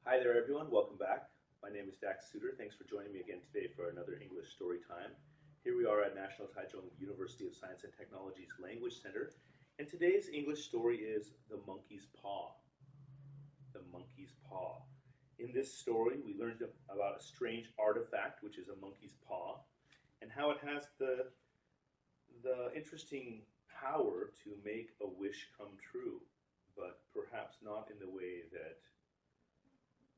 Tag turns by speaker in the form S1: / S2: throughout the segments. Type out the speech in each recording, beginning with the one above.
S1: Hi there, everyone. Welcome back. My name is Dax Suter. Thanks for joining me again today for another English story time. Here we are at National Taichung University of Science and Technology's Language Center, and today's English story is The Monkey's Paw. The Monkey's Paw. In this story, we learned about a strange artifact, which is a monkey's paw, and how it has the interesting power to make a wish come true, but perhaps not in the way that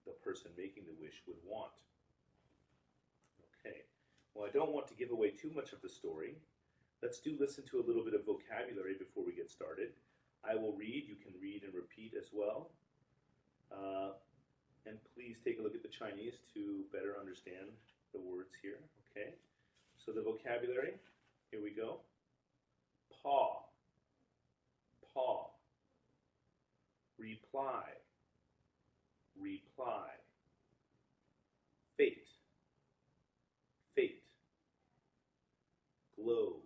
S1: the person making the wish would want. Okay, well, I don't want to give away too much of the story. Let's listen to a little bit of vocabulary before we get started. I will read, you can read and repeat as well. And please take a look at the Chinese to better understand the words here, okay? So the vocabulary, here we go. Paw, paw. Reply, reply. Fate, fate. Glow,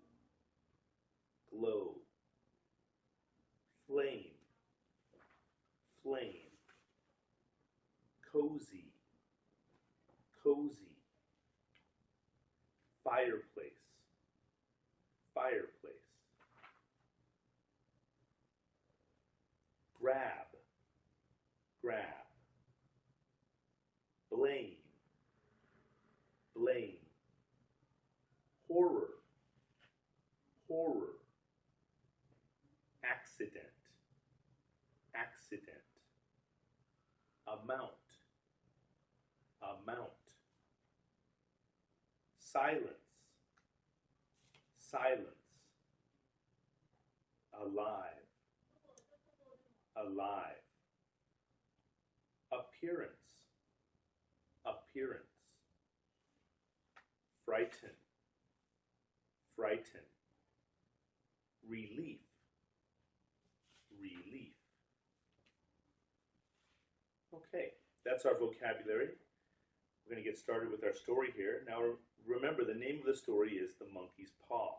S1: glow. Flame, flame. Cozy, cozy. Fireplace, fireplace. Grab, grab. Blame, blame. Horror, horror. Accident, accident. Amount, amount. Silence, silence. Alive, alive. Appearance, appearance. Frighten, frighten. Relief, relief. Okay, that's our vocabulary. We're going to get started with our story here. Now remember, the name of the story is The Monkey's Paw.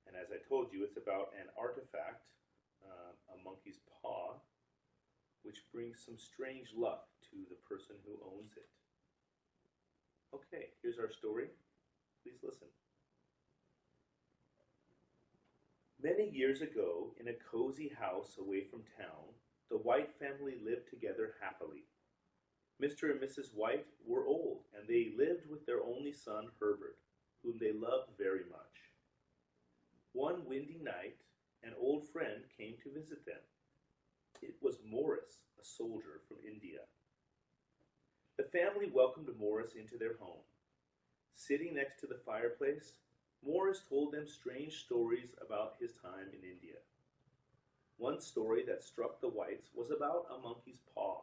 S1: And as I told you, it's about an artifact, a monkey's paw, which brings some strange luck to the person who owns it. Okay, here's our story. Please listen. Many years ago, in a cozy house away from town, the White family lived together happily. Mr. and Mrs. White were old, and they lived with their only son, Herbert, whom they loved very much. One windy night, an old friend came to visit them. It was Morris, a soldier from India. The family welcomed Morris into their home. Sitting next to the fireplace, Morris told them strange stories about his time in India. One story that struck the Whites was about a monkey's paw.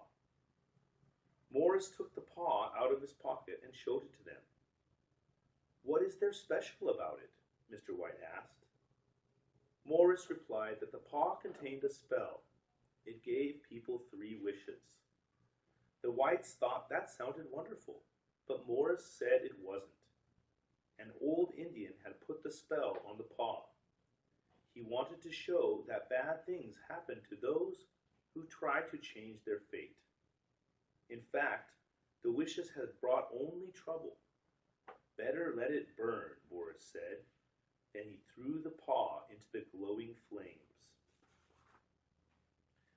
S1: Morris took the paw out of his pocket and showed it to them. "What is there special about it?" Mr. White asked. Morris replied that the paw contained a spell. It gave people 3 wishes. The Whites thought that sounded wonderful, but Morris said it wasn't. An old Indian had put the spell on the paw. He wanted to show that bad things happen to those who try to change their fate. In fact, the wishes had brought only trouble. "Better let it burn," Morris said. Then he threw the paw into the glowing flames.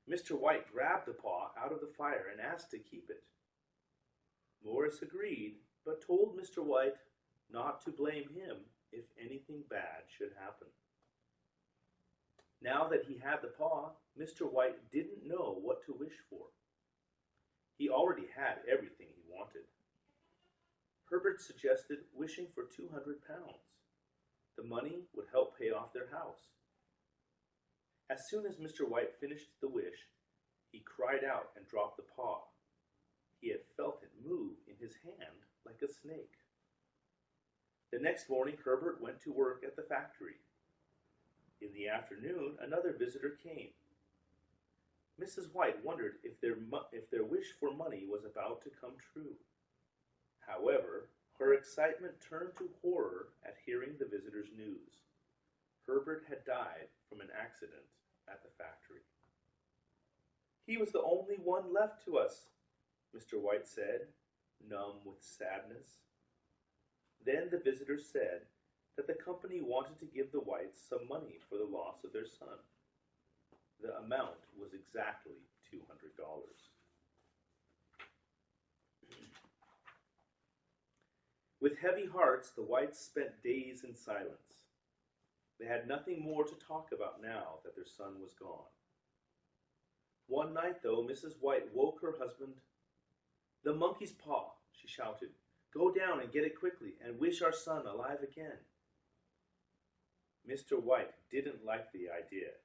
S1: Mr. White grabbed the paw out of the fire and asked to keep it. Morris agreed, but told Mr. White not to blame him if anything bad should happen. Now that he had the paw, Mr. White didn't know what to wish for. He already had everything he wanted. Herbert suggested wishing for 200 pounds. The money would help pay off their house. As soon as Mr. White finished the wish, he cried out and dropped the paw. He had felt it move in his hand like a snake. The next morning, Herbert went to work at the factory. In the afternoon, another visitor came. Mrs. White wondered if their wish for money was about to come true. However, her excitement turned to horror at hearing the visitor's news. Herbert had died from an accident at the factory. He was the only one left to us, Mr. White said, numb with sadness. Then the visitor said that the company wanted to give the Whites some money for the loss of their son. The amount was exactly $200. With heavy hearts, the Whites spent days in silence. They had nothing more to talk about now that their son was gone. One night, though, Mrs. White woke her husband. "The monkey's paw," she shouted. "Go down and get it quickly and wish our son alive again." Mr. White didn't like the idea.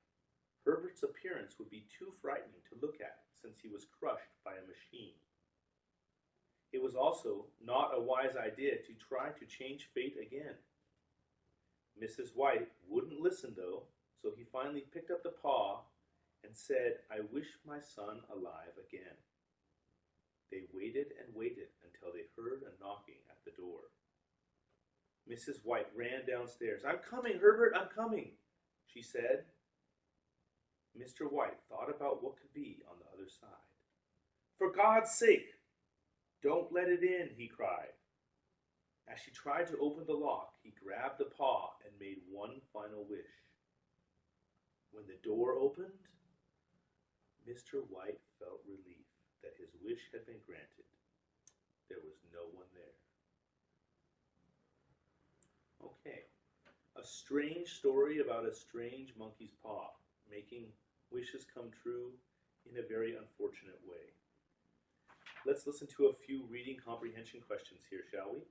S1: Herbert's appearance would be too frightening to look at since he was crushed by a machine. It was also not a wise idea to try to change fate again. Mrs. White wouldn't listen, though, so he finally picked up the paw and said, "I wish my son alive again." They waited and waited until they heard a knocking at the door. Mrs. White ran downstairs. "I'm coming, Herbert, I'm coming," she said. Mr. White thought about what could be on the other side. "For God's sake, don't let it in," he cried. As she tried to open the lock, he grabbed the paw and made one final wish. When the door opened, Mr. White felt relief that his wish had been granted. There was no one there. Okay, a strange story about a strange monkey's paw, making wishes come true in a very unfortunate way. Let's listen to a few reading comprehension questions here, shall we?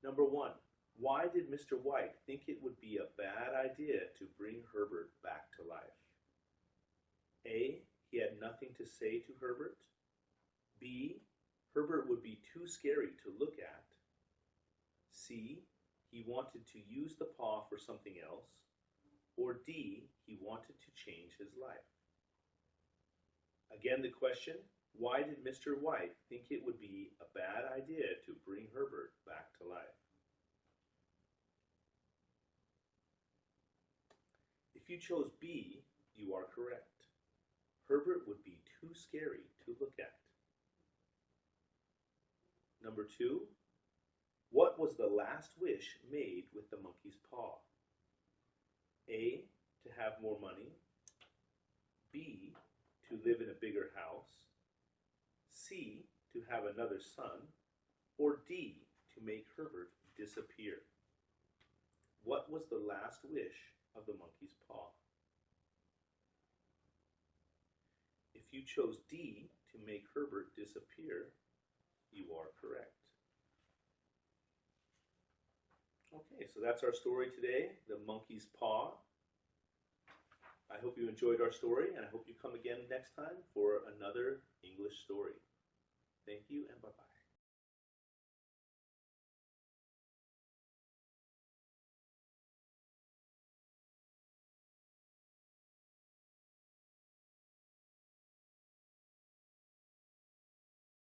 S1: Number 1. Why did Mr. White think it would be a bad idea to bring Herbert back to life? A. He had nothing to say to Herbert. B. Herbert would be too scary to look at. C. He wanted to use the paw for something else. Or D. He wanted to change his life. Again, the question, why did Mr. White think it would be a bad idea to bring Herbert back to life? If you chose B, you are correct. Herbert would be too scary to look at. Number 2, what was the last wish made with the monkey's paw? A, to have more money. B, to live in a bigger house. C, to have another son. Or D, to make Herbert disappear. What was the last wish of the monkey's paw? If you chose D, to make Herbert disappear, you are correct. Okay, so that's our story today, The Monkey's Paw. I hope you enjoyed our story, and I hope you come again next time for another English story. Thank you, and bye-bye.